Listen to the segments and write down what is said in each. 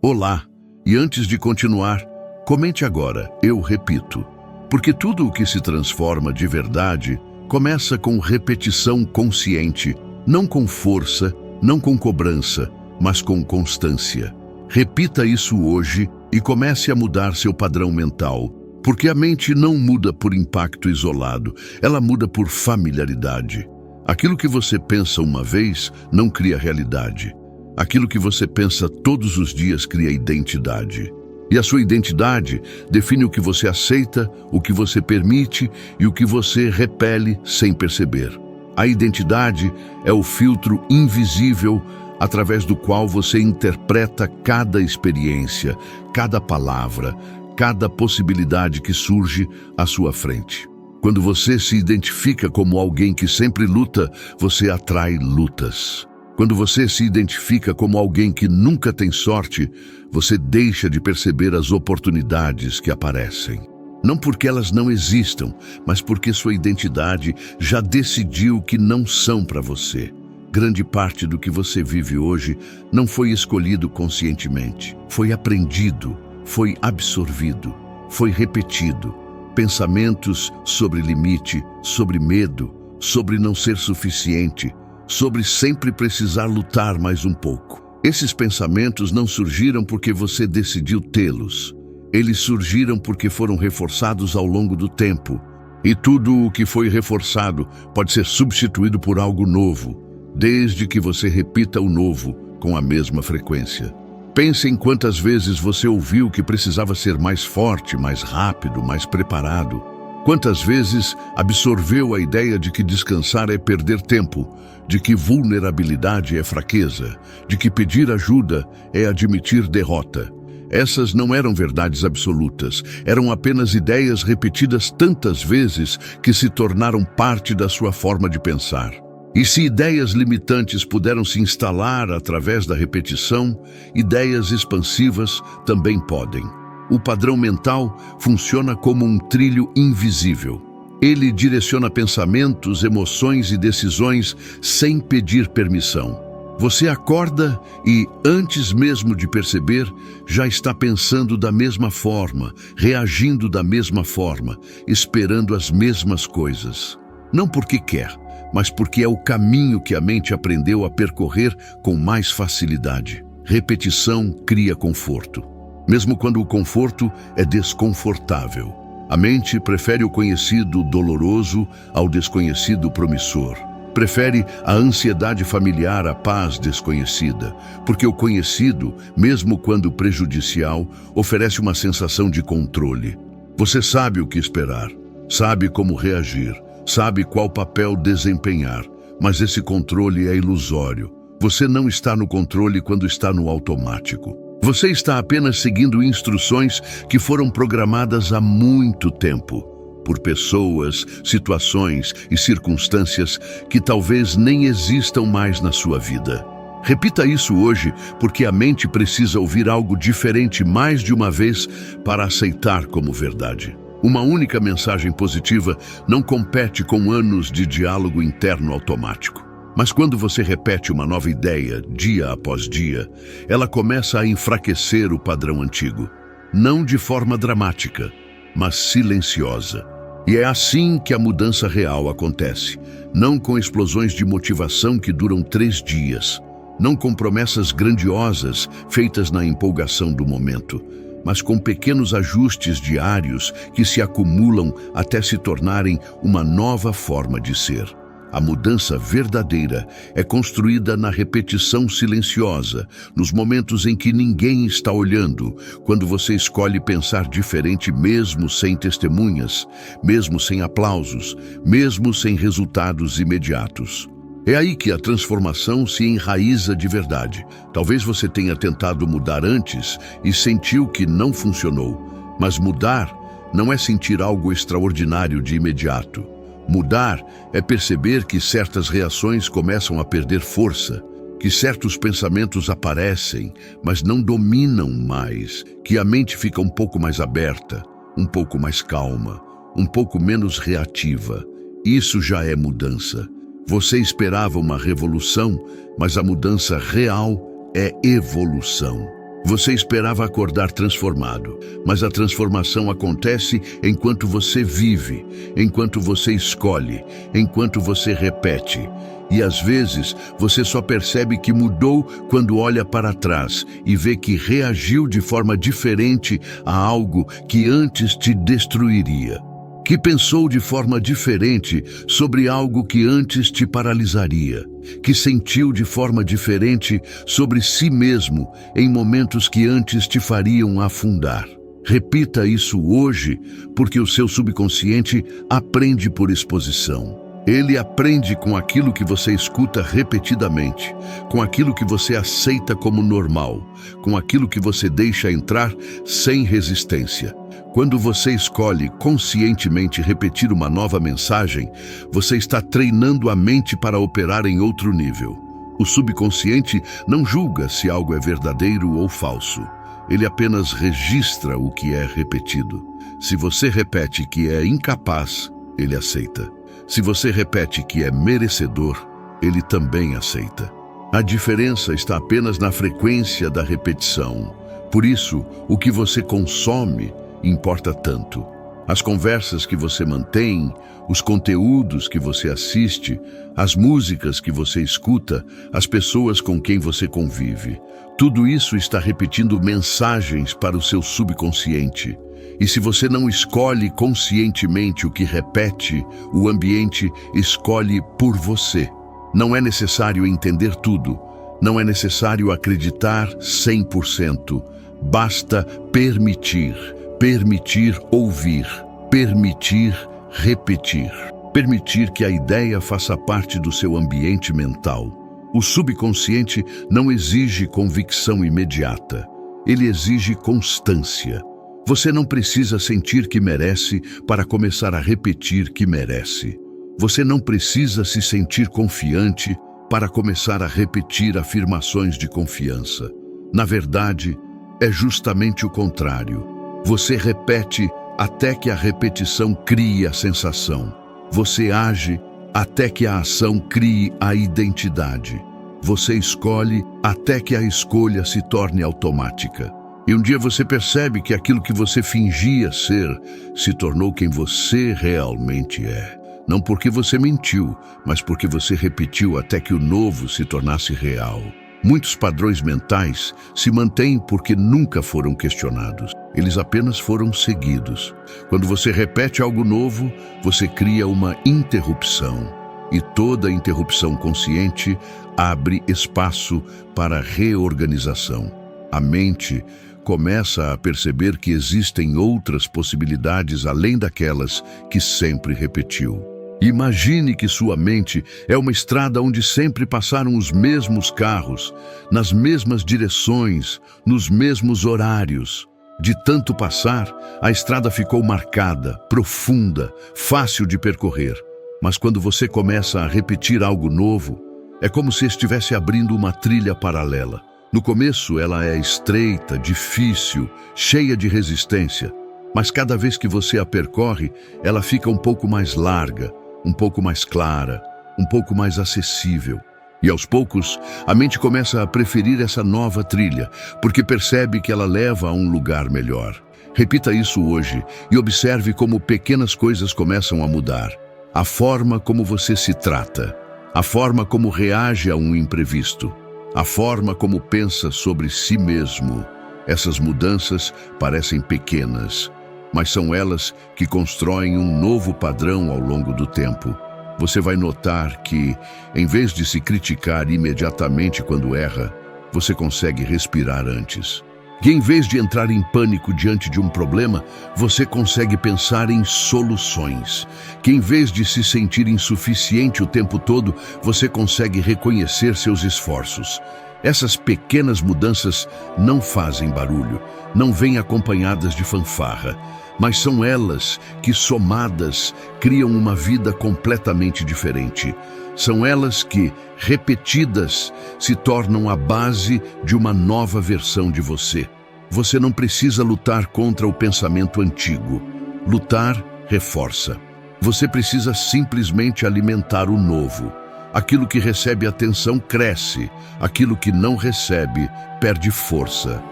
Olá, e antes de continuar, comente agora, eu repito, porque tudo o que se transforma de verdade começa com repetição consciente, não com força, não com cobrança, mas com constância. Repita isso hoje e comece a mudar seu padrão mental, porque a mente não muda por impacto isolado, ela muda por familiaridade. Aquilo que você pensa uma vez não cria realidade. Aquilo que você pensa todos os dias cria identidade. E a sua identidade define o que você aceita, o que você permite e o que você repele sem perceber. A identidade é o filtro invisível através do qual você interpreta cada experiência, cada palavra, cada possibilidade que surge à sua frente. Quando você se identifica como alguém que sempre luta, você atrai lutas. Quando você se identifica como alguém que nunca tem sorte, você deixa de perceber as oportunidades que aparecem. Não porque elas não existam, mas porque sua identidade já decidiu que não são para você. Grande parte do que você vive hoje não foi escolhido conscientemente. Foi aprendido, foi absorvido, foi repetido. Pensamentos sobre limite, sobre medo, sobre não ser suficiente, sobre sempre precisar lutar mais um pouco. Esses pensamentos não surgiram porque você decidiu tê-los. Eles surgiram porque foram reforçados ao longo do tempo. E tudo o que foi reforçado pode ser substituído por algo novo, desde que você repita o novo com a mesma frequência. Pense em quantas vezes você ouviu que precisava ser mais forte, mais rápido, mais preparado. Quantas vezes absorveu a ideia de que descansar é perder tempo, de que vulnerabilidade é fraqueza, de que pedir ajuda é admitir derrota. Essas não eram verdades absolutas, eram apenas ideias repetidas tantas vezes que se tornaram parte da sua forma de pensar. E se ideias limitantes puderam se instalar através da repetição, ideias expansivas também podem. O padrão mental funciona como um trilho invisível. Ele direciona pensamentos, emoções e decisões sem pedir permissão. Você acorda e, antes mesmo de perceber, já está pensando da mesma forma, reagindo da mesma forma, esperando as mesmas coisas. Não porque quer, mas porque é o caminho que a mente aprendeu a percorrer com mais facilidade. Repetição cria conforto, mesmo quando o conforto é desconfortável. A mente prefere o conhecido doloroso ao desconhecido promissor. Prefere a ansiedade familiar à paz desconhecida, porque o conhecido, mesmo quando prejudicial, oferece uma sensação de controle. Você sabe o que esperar, sabe como reagir, sabe qual papel desempenhar, mas esse controle é ilusório. Você não está no controle quando está no automático. Você está apenas seguindo instruções que foram programadas há muito tempo, por pessoas, situações e circunstâncias que talvez nem existam mais na sua vida. Repita isso hoje, porque a mente precisa ouvir algo diferente mais de uma vez para aceitar como verdade. Uma única mensagem positiva não compete com anos de diálogo interno automático. Mas quando você repete uma nova ideia, dia após dia, ela começa a enfraquecer o padrão antigo. Não de forma dramática, mas silenciosa. E é assim que a mudança real acontece. Não com explosões de motivação que duram 3 dias. Não com promessas grandiosas feitas na empolgação do momento, mas com pequenos ajustes diários que se acumulam até se tornarem uma nova forma de ser. A mudança verdadeira é construída na repetição silenciosa, nos momentos em que ninguém está olhando, quando você escolhe pensar diferente mesmo sem testemunhas, mesmo sem aplausos, mesmo sem resultados imediatos. É aí que a transformação se enraiza de verdade. Talvez você tenha tentado mudar antes e sentiu que não funcionou, mas mudar não é sentir algo extraordinário de imediato. Mudar é perceber que certas reações começam a perder força, que certos pensamentos aparecem, mas não dominam mais, que a mente fica um pouco mais aberta, um pouco mais calma, um pouco menos reativa. Isso já é mudança. Você esperava uma revolução, mas a mudança real é evolução. Você esperava acordar transformado, mas a transformação acontece enquanto você vive, enquanto você escolhe, enquanto você repete. E às vezes você só percebe que mudou quando olha para trás e vê que reagiu de forma diferente a algo que antes te destruiria. Que pensou de forma diferente sobre algo que antes te paralisaria, que sentiu de forma diferente sobre si mesmo em momentos que antes te fariam afundar. Repita isso hoje, porque o seu subconsciente aprende por exposição. Ele aprende com aquilo que você escuta repetidamente, com aquilo que você aceita como normal, com aquilo que você deixa entrar sem resistência. Quando você escolhe conscientemente repetir uma nova mensagem, você está treinando a mente para operar em outro nível. O subconsciente não julga se algo é verdadeiro ou falso. Ele apenas registra o que é repetido. Se você repete que é incapaz, ele aceita. Se você repete que é merecedor, ele também aceita. A diferença está apenas na frequência da repetição. Por isso, o que você consome importa tanto. As conversas que você mantém, os conteúdos que você assiste, as músicas que você escuta, as pessoas com quem você convive. Tudo isso está repetindo mensagens para o seu subconsciente. E se você não escolhe conscientemente o que repete, o ambiente escolhe por você. Não é necessário entender tudo. Não é necessário acreditar 100%. Basta permitir. Permitir ouvir, permitir repetir, permitir que a ideia faça parte do seu ambiente mental. O subconsciente não exige convicção imediata, ele exige constância. Você não precisa sentir que merece para começar a repetir que merece. Você não precisa se sentir confiante para começar a repetir afirmações de confiança. Na verdade, é justamente o contrário. Você repete até que a repetição crie a sensação. Você age até que a ação crie a identidade. Você escolhe até que a escolha se torne automática. E um dia você percebe que aquilo que você fingia ser se tornou quem você realmente é. Não porque você mentiu, mas porque você repetiu até que o novo se tornasse real. Muitos padrões mentais se mantêm porque nunca foram questionados. Eles apenas foram seguidos. Quando você repete algo novo, você cria uma interrupção. E toda interrupção consciente abre espaço para reorganização. A mente começa a perceber que existem outras possibilidades além daquelas que sempre repetiu. Imagine que sua mente é uma estrada onde sempre passaram os mesmos carros, nas mesmas direções, nos mesmos horários. De tanto passar, a estrada ficou marcada, profunda, fácil de percorrer. Mas quando você começa a repetir algo novo, é como se estivesse abrindo uma trilha paralela. No começo, ela é estreita, difícil, cheia de resistência. Mas cada vez que você a percorre, ela fica um pouco mais larga, um pouco mais clara, um pouco mais acessível. E aos poucos, a mente começa a preferir essa nova trilha, porque percebe que ela leva a um lugar melhor. Repita isso hoje e observe como pequenas coisas começam a mudar. A forma como você se trata, a forma como reage a um imprevisto, a forma como pensa sobre si mesmo. Essas mudanças parecem pequenas, mas são elas que constroem um novo padrão ao longo do tempo. Você vai notar que, em vez de se criticar imediatamente quando erra, você consegue respirar antes. Que em vez de entrar em pânico diante de um problema, você consegue pensar em soluções. Que em vez de se sentir insuficiente o tempo todo, você consegue reconhecer seus esforços. Essas pequenas mudanças não fazem barulho, não vêm acompanhadas de fanfarra, mas são elas que, somadas, criam uma vida completamente diferente. São elas que, repetidas, se tornam a base de uma nova versão de você. Você não precisa lutar contra o pensamento antigo. Lutar reforça. Você precisa simplesmente alimentar o novo. Aquilo que recebe atenção cresce, aquilo que não recebe perde força.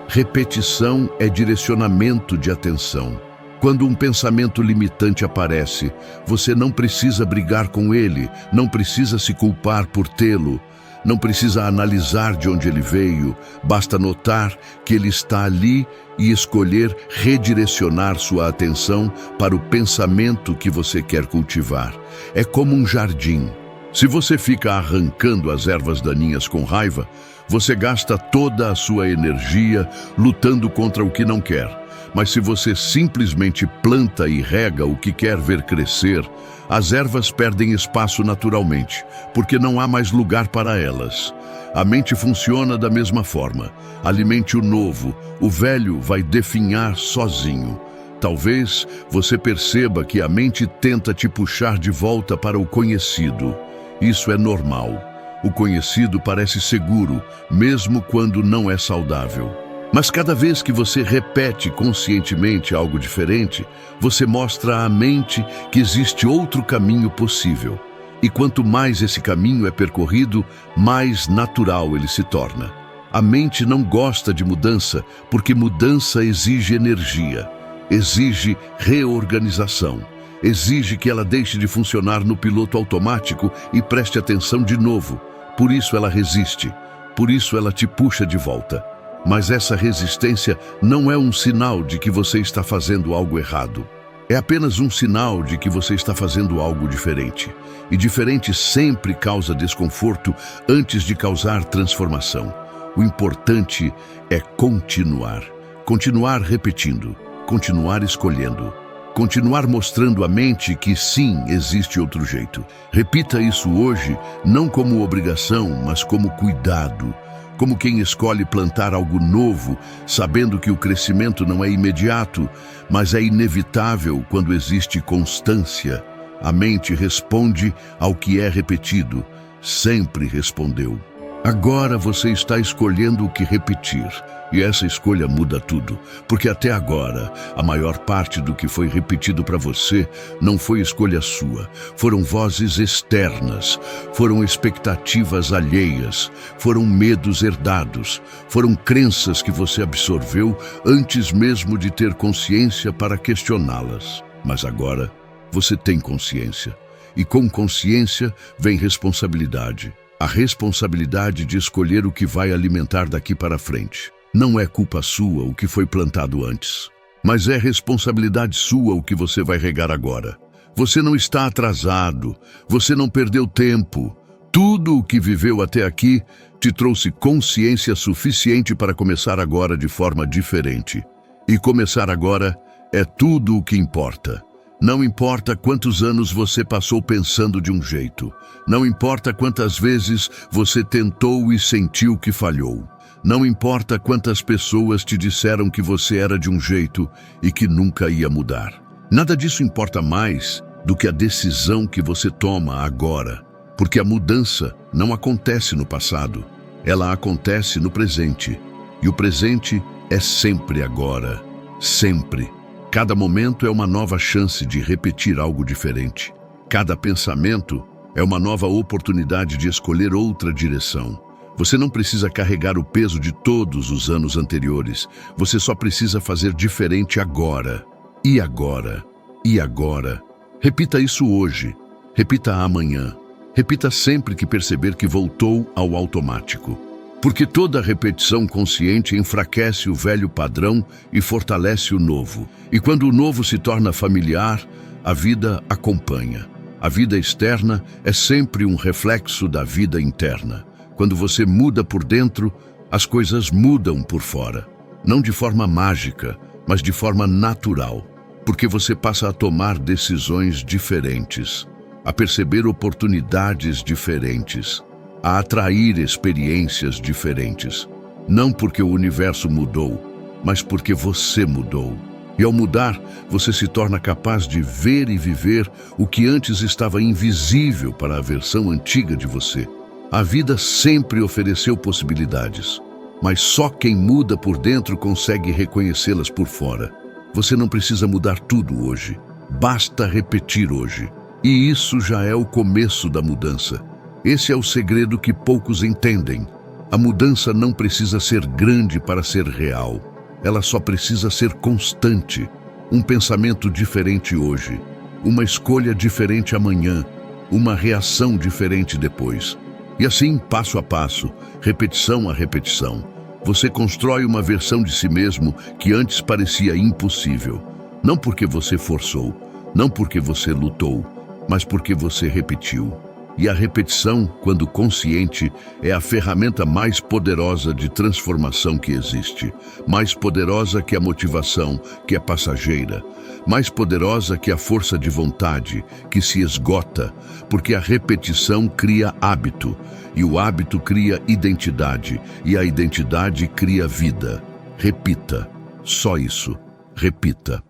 Repetição é direcionamento de atenção. Quando um pensamento limitante aparece, você não precisa brigar com ele, não precisa se culpar por tê-lo, não precisa analisar de onde ele veio, basta notar que ele está ali e escolher redirecionar sua atenção para o pensamento que você quer cultivar. É como um jardim. Se você fica arrancando as ervas daninhas com raiva, você gasta toda a sua energia lutando contra o que não quer. Mas se você simplesmente planta e rega o que quer ver crescer, as ervas perdem espaço naturalmente, porque não há mais lugar para elas. A mente funciona da mesma forma. Alimente o novo, o velho vai definhar sozinho. Talvez você perceba que a mente tenta te puxar de volta para o conhecido. Isso é normal. O conhecido parece seguro, mesmo quando não é saudável. Mas cada vez que você repete conscientemente algo diferente, você mostra à mente que existe outro caminho possível. E quanto mais esse caminho é percorrido, mais natural ele se torna. A mente não gosta de mudança, porque mudança exige energia, exige reorganização, exige que ela deixe de funcionar no piloto automático e preste atenção de novo. Por isso ela resiste, por isso ela te puxa de volta. Mas essa resistência não é um sinal de que você está fazendo algo errado. É apenas um sinal de que você está fazendo algo diferente. E diferente sempre causa desconforto antes de causar transformação. O importante é continuar. Continuar repetindo. Continuar escolhendo. Continuar mostrando à mente que sim, existe outro jeito. Repita isso hoje, não como obrigação, mas como cuidado. Como quem escolhe plantar algo novo, sabendo que o crescimento não é imediato, mas é inevitável quando existe constância. A mente responde ao que é repetido. Sempre respondeu. Agora você está escolhendo o que repetir. E essa escolha muda tudo, porque até agora, a maior parte do que foi repetido para você não foi escolha sua. Foram vozes externas, foram expectativas alheias, foram medos herdados, foram crenças que você absorveu antes mesmo de ter consciência para questioná-las. Mas agora, você tem consciência. E com consciência vem responsabilidade. A responsabilidade de escolher o que vai alimentar daqui para frente. Não é culpa sua o que foi plantado antes, mas é responsabilidade sua o que você vai regar agora. Você não está atrasado, você não perdeu tempo. Tudo o que viveu até aqui te trouxe consciência suficiente para começar agora de forma diferente. E começar agora é tudo o que importa. Não importa quantos anos você passou pensando de um jeito. Não importa quantas vezes você tentou e sentiu que falhou. Não importa quantas pessoas te disseram que você era de um jeito e que nunca ia mudar. Nada disso importa mais do que a decisão que você toma agora. Porque a mudança não acontece no passado. Ela acontece no presente. E o presente é sempre agora. Sempre. Cada momento é uma nova chance de repetir algo diferente. Cada pensamento é uma nova oportunidade de escolher outra direção. Você não precisa carregar o peso de todos os anos anteriores. Você só precisa fazer diferente agora. E agora. E agora. Repita isso hoje. Repita amanhã. Repita sempre que perceber que voltou ao automático. Porque toda repetição consciente enfraquece o velho padrão e fortalece o novo. E quando o novo se torna familiar, a vida acompanha. A vida externa é sempre um reflexo da vida interna. Quando você muda por dentro, as coisas mudam por fora. Não de forma mágica, mas de forma natural. Porque você passa a tomar decisões diferentes, a perceber oportunidades diferentes, a atrair experiências diferentes. Não porque o universo mudou, mas porque você mudou. E ao mudar, você se torna capaz de ver e viver o que antes estava invisível para a versão antiga de você. A vida sempre ofereceu possibilidades, mas só quem muda por dentro consegue reconhecê-las por fora. Você não precisa mudar tudo hoje, basta repetir hoje. E isso já é o começo da mudança. Esse é o segredo que poucos entendem. A mudança não precisa ser grande para ser real. Ela só precisa ser constante. Um pensamento diferente hoje, uma escolha diferente amanhã, uma reação diferente depois. E assim, passo a passo, repetição a repetição, você constrói uma versão de si mesmo que antes parecia impossível. Não porque você forçou, não porque você lutou, mas porque você repetiu. E a repetição, quando consciente, é a ferramenta mais poderosa de transformação que existe. Mais poderosa que a motivação, que é passageira. Mais poderosa que a força de vontade, que se esgota, porque a repetição cria hábito, e o hábito cria identidade, e a identidade cria vida. Repita. Só isso. Repita.